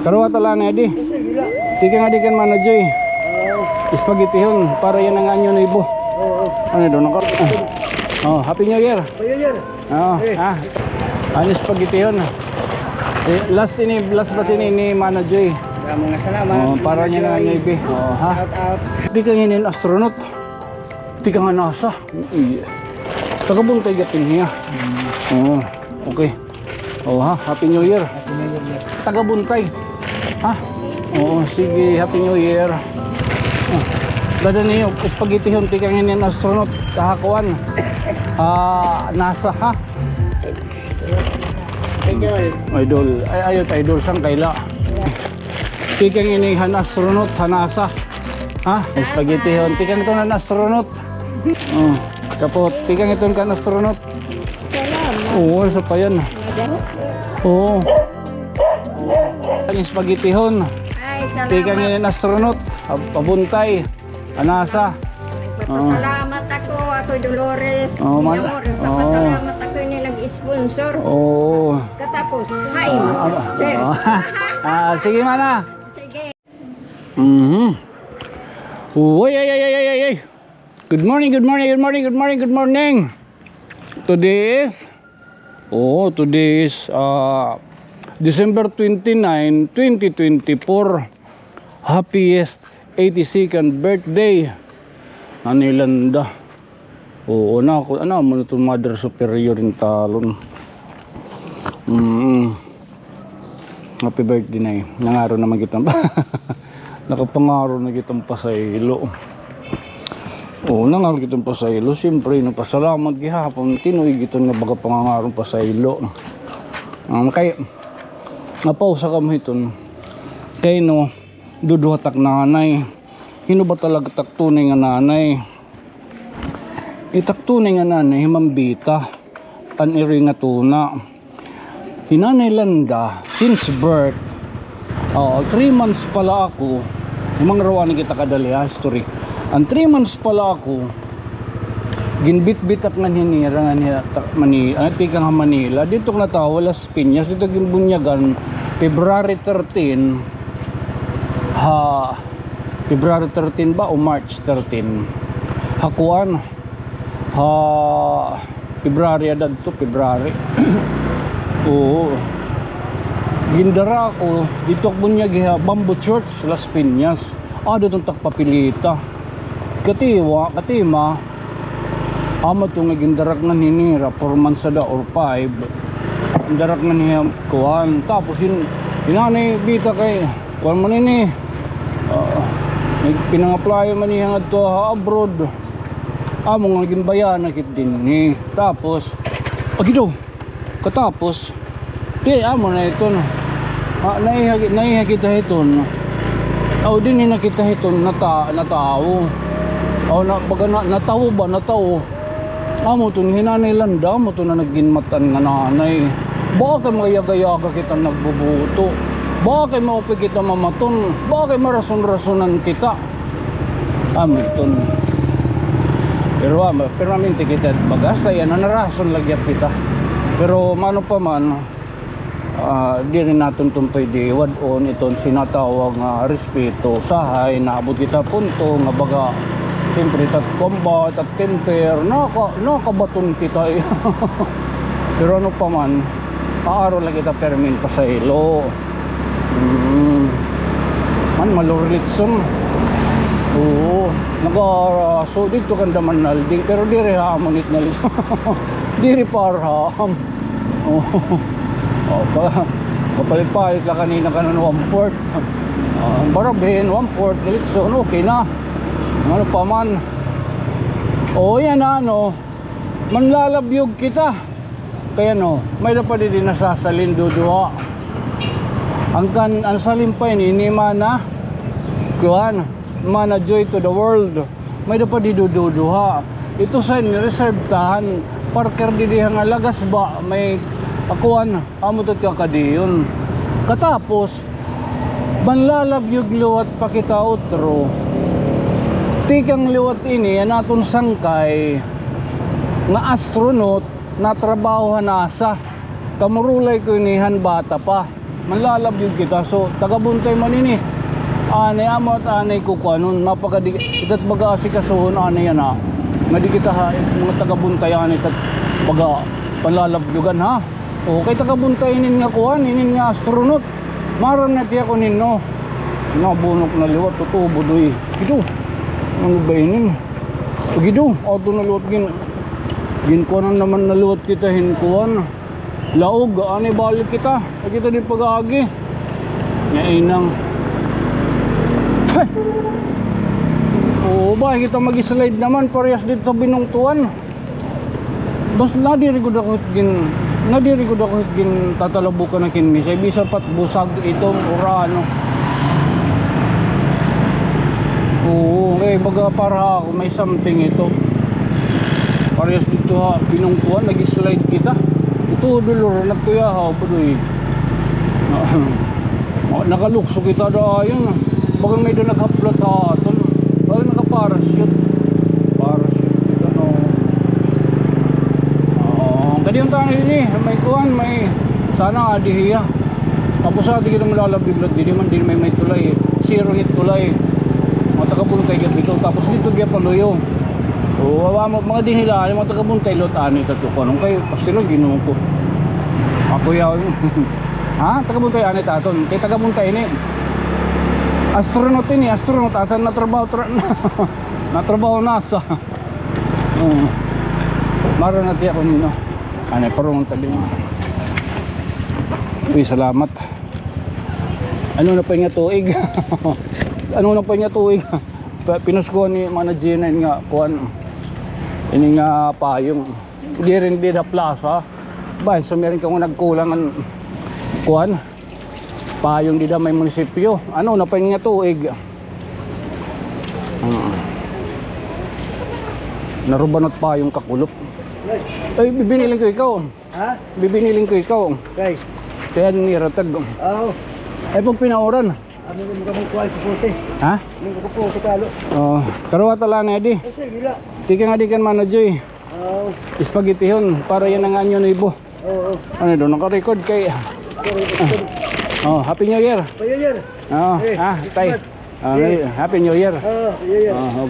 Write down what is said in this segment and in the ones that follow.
Karuwa tala na edi. Tika nga di kan manajoy. Spaghetti yun, para yan ang anyo na ibo. Ano doon ako? Oh, Happy New Year. Oh, ha. Ano spaghetti yun? Last ba ni manajoy? Mga salamat. Oh, para niya na anyo ibi. Oh, ha. Di ka nginin astronaut. Di ka nga NASA. Tagabuntay gatin niya. Oh, okay. Oh ha, Happy New Year. Tagabuntay. Ha? Oo, sige, Happy New Year. Dada niyo, spaghetti yun, tikang yun yung astronaut, kahakuan. NASA, ha? Idol. Ay, ayot, idol, sang kaila. Tikang yun yung astronaut, NASA. Ha? Spaghetti yun, tikang ito na astronaut. Oh, kapot, tikang ito na astronaut. Oo, isa pa yan. Oo. Yung spaghetti hon. Tika nga yung astronaut. Pabuntay. Anasa. Salamat ako Dolores. Salamat ako yung nag-sponsor. Oo. Katapos, hain. Sir. Sige mana. Sige. Uy, ay. Good morning. Today is December 29, 2024. Happiest 82nd birthday Anilanda. Oo na ako, ano mo ito, Mother Superior in talon. Happy birthday na eh. Nangaro naman kitang nakapangaro na kitang pasaylo. Oo, nangaro kitang pasaylo. Siyempre, napasalamat gihapon. Tinuig ito nga baga pangangarong pasaylo. Kaya napausa ka mo ito. Kaya no, duduhatak nanay. Hino ba talaga taktunay nga nanay? Itaktunay nga nanay, himambita. Aniri nga tuna. Hinanay landa, since birth. 3 months pala ako. Himang rawan kita kadali ha, history. Ang 3 months pala ako, ginbit-bit at nga hinira nga niya tika nga Manila. Dito na tao, Las Piñas. Dito gimbunyagan, February 13. February 13 ba o March 13? Hakuan. February adad to, February. Oo. Gindara ako, dito bunyag Bamboo Church, Las Piñas. Dito takpapilita. Katima, ama itong nagindarak na hinira 4 months ada or 5. Indarak na niya kuhan. Tapos hinanay bita kay kuhan mo nini. Pinang-apply man niya nga ito abroad. Among naging bayan nakit din ni. Tapos katapos di amo na ito no. Naiha kita ito no. Din ni nakita ito natao. Baga natawo ba? Amo to hinanay landa mo to na naginmatan nga nanay. Baka magayaga-yaga kita nagbubuto. Baka maupi kita mamaton. Baka marason-rasonan kita. Amiton. Pero minti kita bagasta yan narason lagyat kita. Pero mano pa man di rin natin itong pwede wadon itong sinatawag nga respeto sahay naabot kita punto nga baga siyempre tat combat at temper nakabaton kita pero ano pa man paaro lang kita permin pa sa ilo man malurlitson. Oo so dito kan daman nalding pero di rin hamonit na lito. Di rin parham. Kapalit-palit lang kanina ka ng 1/4. Barabin 1/4 nilitson okay na. Ano pa man. Yan manlalabyog kita. Kaya may dapat din nasasalin dudua. Ang salimpay ni mana kuhan mana joy to the world. May dapat diduduha. Ito sa reserve tahan parker di nga lagas ba may akuan amot ka kadiyon. Katapos manlalabyog luwat pakita utro. Tikang liwat ini naton sangkay nga astronaut na trabaho NASA. Kamurulay ko inihan bata pa. manlalabyog kita. So tagabuntay man ini. Anay amo at anay ko kuanon mapakadi itat baga asikasuhon anay yana. Madi kita ha mga tagabuntay anay tat baga panlalabyogan ha. O kay tagabuntay inin nga kuan, inin nga astronaut. Maram na tiya ko ninno. Nabunok na liwat tutubo doy. Gido. Ano ba inin? Gido, auto na liwat gin kuanan naman na liwat kita hin kuan. Laog ani balik kita. Kita din pag-agi. Nya inang. Oo ba kita mag-slide naman parehas dito binungtuan. Basta nadiri ko ako gin tatalabukan na kinmis ay bisa pat busag itong urano. Oo, okay, baga para ako may something ito. Parehas dito ha, binungtuan, nag-slide kita. Ito dulur na kuya ha, padoy. Nakalukso kita da ayun. Baga may doon naghaplat ha aton. Baga nakaparachute. Parachute kita no. Kadi yung tanong din may kuan, may sana adihiya. Tapos sa di kita malalabig di man din may tulay. Zero hit tulay. Matakabuntay ka dito. Tapos dito kaya paluyo. O mga dinila, yung matakabuntay lotaan ito ko. Anong kayo? Pastilo ginuho ko. Ako yaw. Ha? Tagabuntay anit aton. Kay tagabuntay ini. Astronaut ini, astronaut atan natrabaho nasa. Maro na tiya ko nino. Anay parong tabi mo. Uy, salamat. Ano na pa nga tuig? Ano na pa nga tuig? Pinusko ni manager na nga kuan. Ini nga payong. Di rin di na plaza. Ba, so meron kang nagkulangan kuan. Payong di da may munisipyo. Ano na pa nga tuig? Narubanot payong kakulop. Ay, bibiniling ko ikaw. Ha? Bibiniling ko ikaw. Okay. Kaya niratag. Oo. Ay, pag pinauran. Ano yung mga kuwal sa puti? Ha? Yung kupo sa talo. Oh, karuwa tala na di. Kasi gila. Tika nga di kan manager. Oo. Spaghetti yun. Para yan ang anyo na ibo. Oo. Ano doon? Naka-record kay... Oh, Happy New Year. Payo yan. Oh, Eh, tay. Happy New Year. Oo, payo yan. Oh,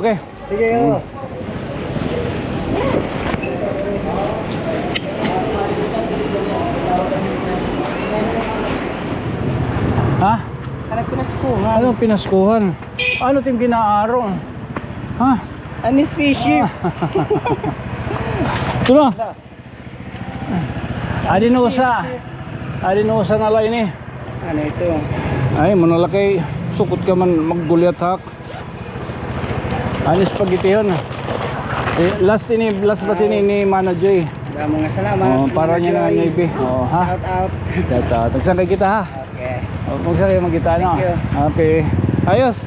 okay. Sige, oo. Ha? Harap pinaskuhan. Ano pinaskuhan? Ano ting ginaaro? Ha? Ani spaceship. Ito na. Adin usa na lang ini. Ano ito? Ay, manalaki sukot ka man maggulyat hak. Anis spaghetti yun. Last ba ni manager? Mga salamat. Oh, para niya na Navy. Oh, ha? Shout out. Shout out. Tagsakay kita ha. Okay. Oh, magsakay magkita no. Thank you. Okay. Ayos.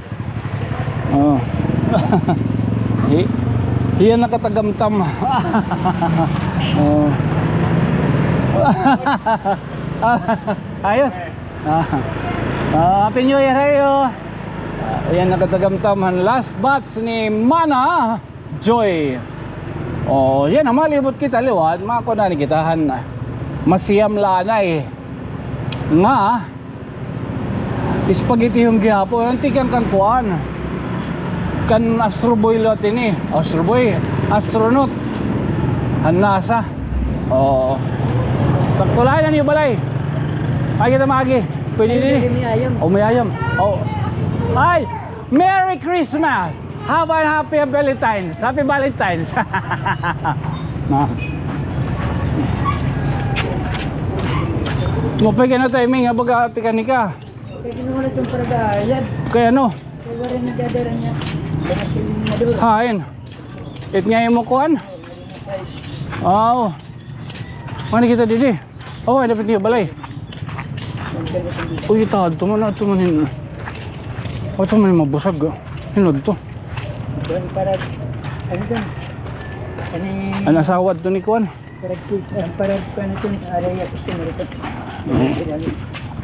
Oh. Hiyan nakatagamtam. Oh. Ayos. Happy New Year kayo. Ayan nakatagamtaman. Last batch ni Mana Joy. Oh, yan ang malibot kita liwat. Mako na ni kitahan. Masiyam lanay. Nga spaghetti yung gihapo. Antikan kan kuan. Kan Astro Boy lot ini. Astro Boy, astronaut. Hanasa. Oh. Pagtulayan niyo balay. Ay kita magi. Pwede din. May ayam. Oh, may ayam. Oh. Ay, Merry Christmas. Have a happy Valentine's. Happy Valentine's. Na. Mupay ka na timing nga baga atikan ka. Kaya ginawa na itong paragayan. Kaya ano? Kaya wala rin nagdadara niya. Bakit yung maduro? Hain. It nga yung mukuan. Oh. Mana kita didi? Oh, dapat niyo balay. Uy, tahad tumanin. Oh, tumanin mabusag. Hinod to. Doon para ano doon? Ang asawad to ni kuan. Para ano doon? Area ko sinurito.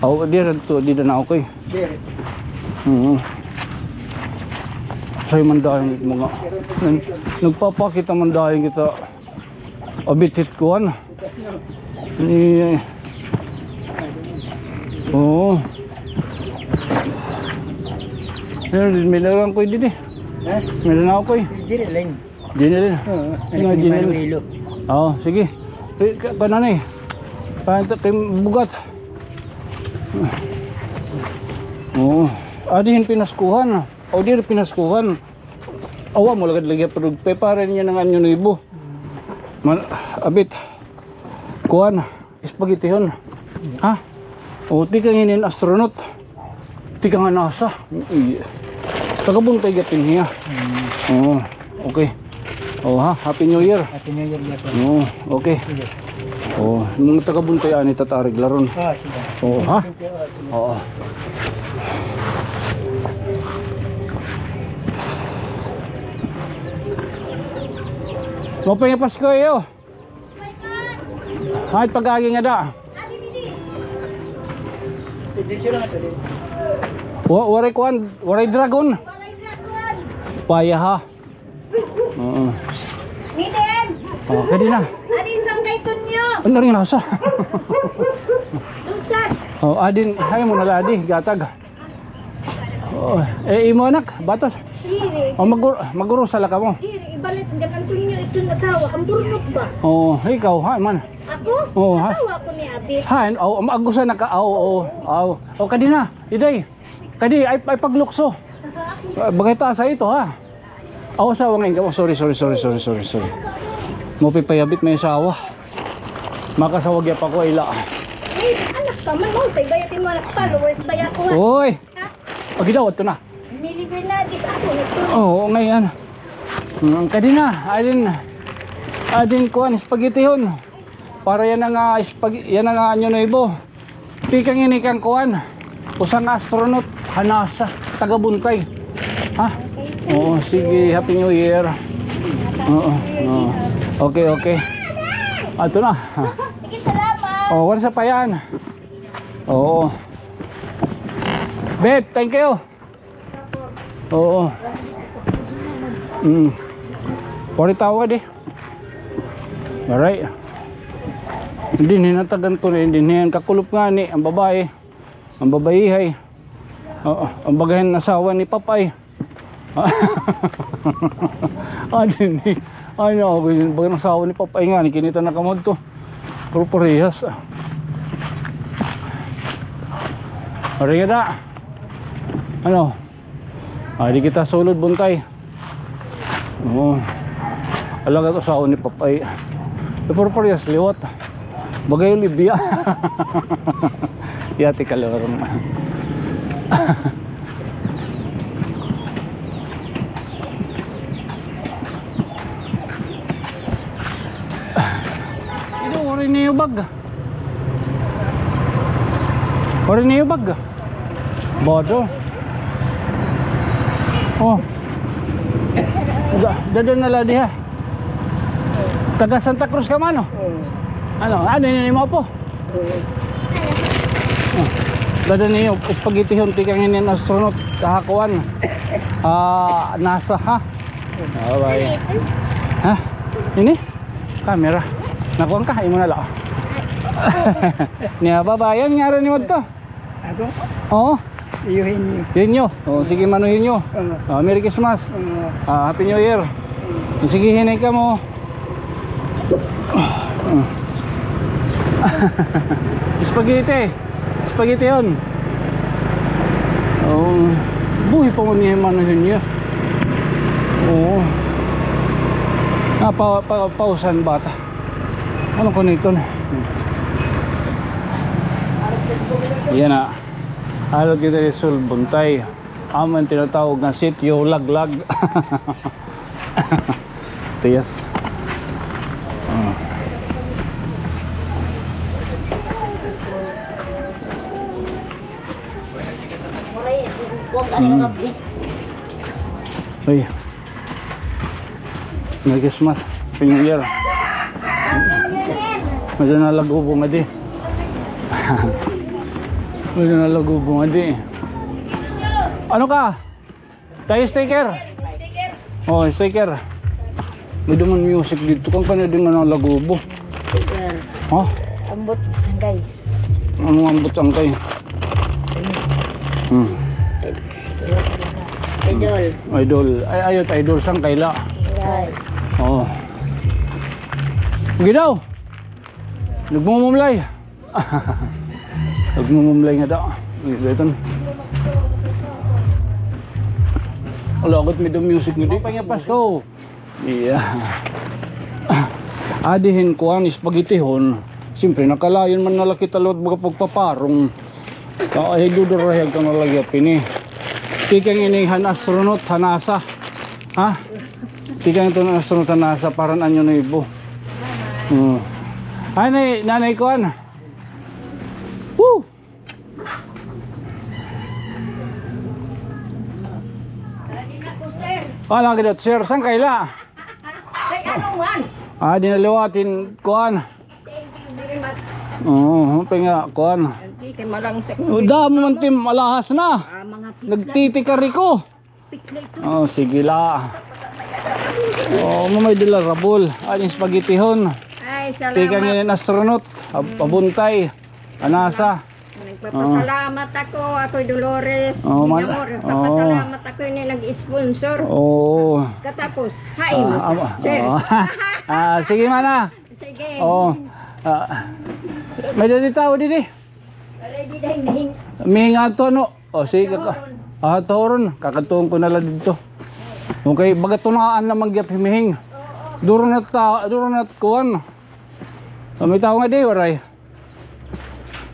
Oh, di na ako eh. There. Sa'yo mandahin mga nagpapakita mandahin kita abitit kuan ni Oo. May larang ko din eh. Ha? Meron ako ko eh. Jiriling. Dinilin. Oo. Ano, Jinel? Manuelo. Oo, sige. Kanan eh. Kay bugat. Oo. Adihin pinaskuhan. O di rin pinaskuhan. Awa mo lagad lagi pero pepare niya ng anyo nuibo. Abit. Kuhan. Spaghetti hon. Ha? O di ka nginin astronaut. Di ka nga NASA. Tagabuntay gatin niya. Oo. Okay. Oh ha, Happy New Year. Happy New Year niya po. Oo, okay. Sige. Oh, nung tagabuntay ani tatarig laron. Sige. Oo, ha? Thank you. Sige. Oo. Mo pa Pasko yo. Hay pagagi nga da. Dito lang ito. Waray kuan, waray dragon. Paya ha. Oo. Miden! Oh, kadi na. Adin sang kay tunyo! Ano rin nasa? Lusas! Oh, adin, hay mo na ladi, gatag. Oh, imo anak, batas. Siri! Oh, maguro sala ka mo. Siri, ibalit ang ganang tunyo ito na asawa. Ang burnok ba? Oh, ikaw, ha man. Ako? Oo, ha? Asawa ko ni Abit. Han, oh, maagusan na ka. Oh, kadi na. Iday. Kadi ay paglukso. Bagay ta sa ito ha. Ako sa wangin ka. Oh, sorry. Mo pipayabit may asawa. Makasawag ya pa ko ila. Eh, anak ka man mo. Say bayatin mo anak followers. Bayat ko nga. Oy. Ha? Pag daw ito na. Nilibre na. Di ako nito. Oo, ngayon. Kadi na. Adin ko an spaghetti hon. Para yan ang yan ang anyo na ibo. Pikang inikang kuan. Usang astronaut, hanasa, tagabuntay. Ha? Oo, sige, Happy New Year. Oo. Okay. Ato na. Sige, salamat. Oh, wala sa pa yan. Oo. Babe, thank you. Oo. Pwede tawad eh. Alright. Hindi ninatagan to na, hindi niyan kakulop nga ni ang babae, ang babayihay. Oo, ang bagayan asawa ni Papay. Din ni ano ako yung bagayan asawa ni Papay nga ni kinita na kamod to. Puro parehas. Ari da. Ano? Di kita sulod buntay. Oo. Alaga to asawa ni Papay. Puro parehas liwat. Bagay Olivia. Yati kalaron. Ito ori niyo bag. Ori niyo bag. Bodo. Oh. Dadon na ladi ha. Taga Santa Cruz ka man oh. Ano yun mo po? Dada niyo, spaghetti hon, tikang inin astronaut, kahakuan. NASA ha? Bye. Ha? Ini? Camera. Nakuha ka, imo na lang. Niya, babayan, nga rin ni to. Ako? Oo. Iyuhin niyo. Yun nyo. Sige, manuhin nyo. Merry Christmas. Happy New Year. Sige, hinay ka mo. Spaghetti yun. Buhay pa mo niya manuhin niya. Oo. Pausan bata. Ano ko nito na? Yan na. Alot kita ni Sul Buntay. Aman tinatawag na sityo laglag. Tiyas. Uy. Merry Christmas. Happy New Year. Medyo nalagubo nga di. Medyo nalagubo nga di. Ano ka? Tayo sticker? Oh, sticker. May duman music dito. Kung kanya din nga nalagubo. Sticker. Oh? Ambot hangay. Ano ambot hangay? Hmm. Idol. Idol. Ay, ayot, idol sang kaila. Right. Oo. Sige daw. Nagmumumlay. Nagmumumlay nga daw. Ito. Alagot mi do music mi di. Panya Pasko. Iya. Adihin ko ang spaghettihon. Siyempre nakalayon man nalaki talot baga pagpaparong. Ay dudurahag ka nalagyapin eh. Tikang inihan astronaut hanasa. Ha? Tikang ito na astronaut hanasa paran anyo na ibo. Ay nanay ko an. Woo! Wala ka sir, saan kaila? Ay, ano man? Dinaliwatin kuan. Oo, hoping nga kuan. Hindi kay malang sa Damo man tim alahas na. mga Nagtitikari ko. pikla ito. Oh, sige la. Oh, mamay dila rabol. Aning spaghettihon. Ay, Tika salamat. nga astronaut, pabuntay. Anasa. Nagpapasalamat ako. Ako'y Dolores. Oh, man- Minamor. Nagpapasalamat ako ni nag-sponsor. Oh. Katapos, hain. Sir. Sige mana. Sige. Oh. May dali tao didi. Ready dahil nahing. Mihinga to no. O sige ka. Toron. Kakatuon ko na lang dito. Okay, baga tunaan na magyap himihing. Duro na kuwan. May tao nga di, waray.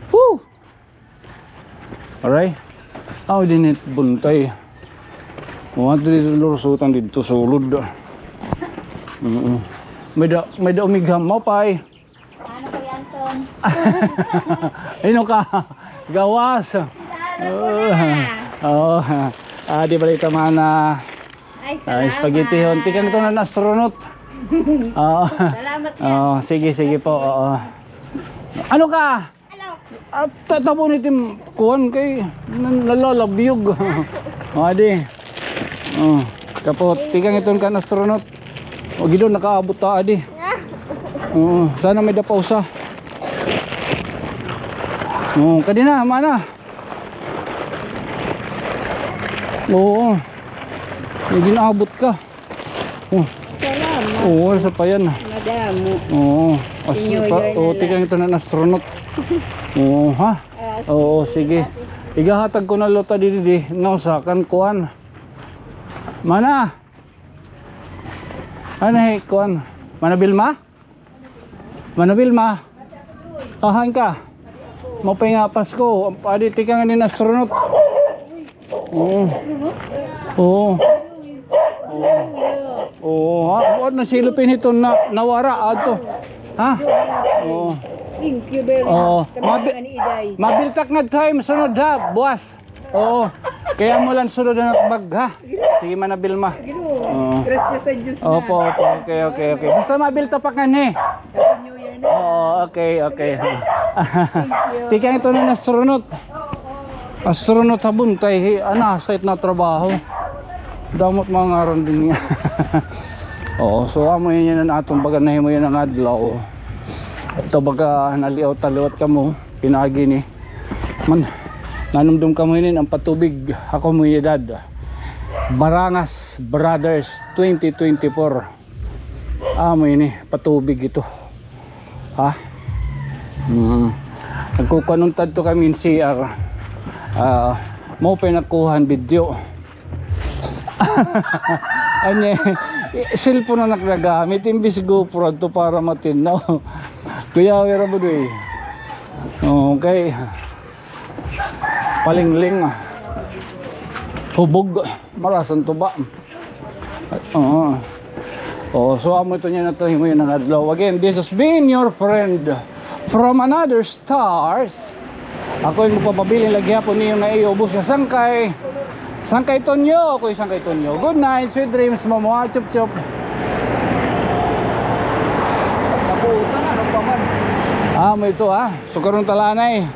Woo! Waray. Dinit buntay. Mga dito lursutan dito sulod. May da umigham mo pa eh. Ano kay Anton? Ino ka? Gawas. Di balita mana. Ay, salamat. Spaghetti hon. Tikan ito na astronaut. Salamat yan. Sige po. Ano ka? Hello. Tatabo ni tim kuwan kay nalalabiyog. Adi. Kapot tikan ito kan astronaut. O gido nakaabot ta adi. Sana may dapausa. Kadina mana? Oo. Hindi naabot ka. Salamat. Sa pa yan. Madamo. Tikan ito na astronaut. Ha? Sige. Igahatag ko na lota didi. Nausakan kuan. Mana? Kuan? Mana Bilma? Ahan ka. Mapay nga Pasko. Adi tikan nga astronaut. Nasilupin ito na nawara ato. Ha? Thank you very much. Mabiltak nga time sunod ha, buwas. Kaya mo lang sunod na bag ha. Sige man na Bilma. Gracias sa Diyos na. Opo. Okay. Basta mabilta pa kan he. Happy New Year na. Okay. Tika ito na astronaut. Astronaut sa buntay, site na trabaho. Damot mga aron din niya. So amo yun na atong baga nahimo yun ang adlaw. Ito baga naliaw taliwat ka mo, pinagi ni. Man, nanumdum ka mo yun ang patubig. Ako mo yung edad. Barangas Brothers 2024. Amo yun patubig ito. Ha? Nagkukanuntad to kami in CR. Mo pinakuhan video. Cellphone na nakagamit imbis GoPro to para matinaw. Kuya wera mo doy. Okay. Palingling. Hubog marasan to ba? So amo ito niya na to himo yung adlaw. Again, this has been your friend from another stars. Ako yung magpapabiling lagi hapon niyo na iubos na Sangkay Tonyo. Ako yung Sangkay Tonyo. Good night, sweet dreams, mama. Chup chup. Napuutan ano pa man. Mo ito sukarong talanay.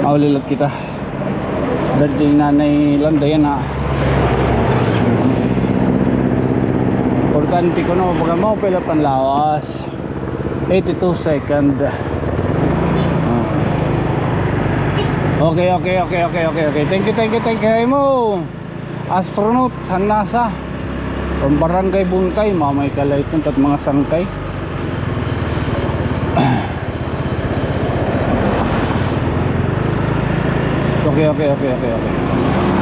Maulilat kita. Birthday nanay Landayan Porkanti ko na baga mo pala panlawas. 82 second. Okay, okay, okay, okay, okay, okay. Thank you, thank you, thank you mo. Astronaut sa NASA. From Barangay Buntay, mamay kalayton at mga sangkay. Okay, okay, okay, okay, okay.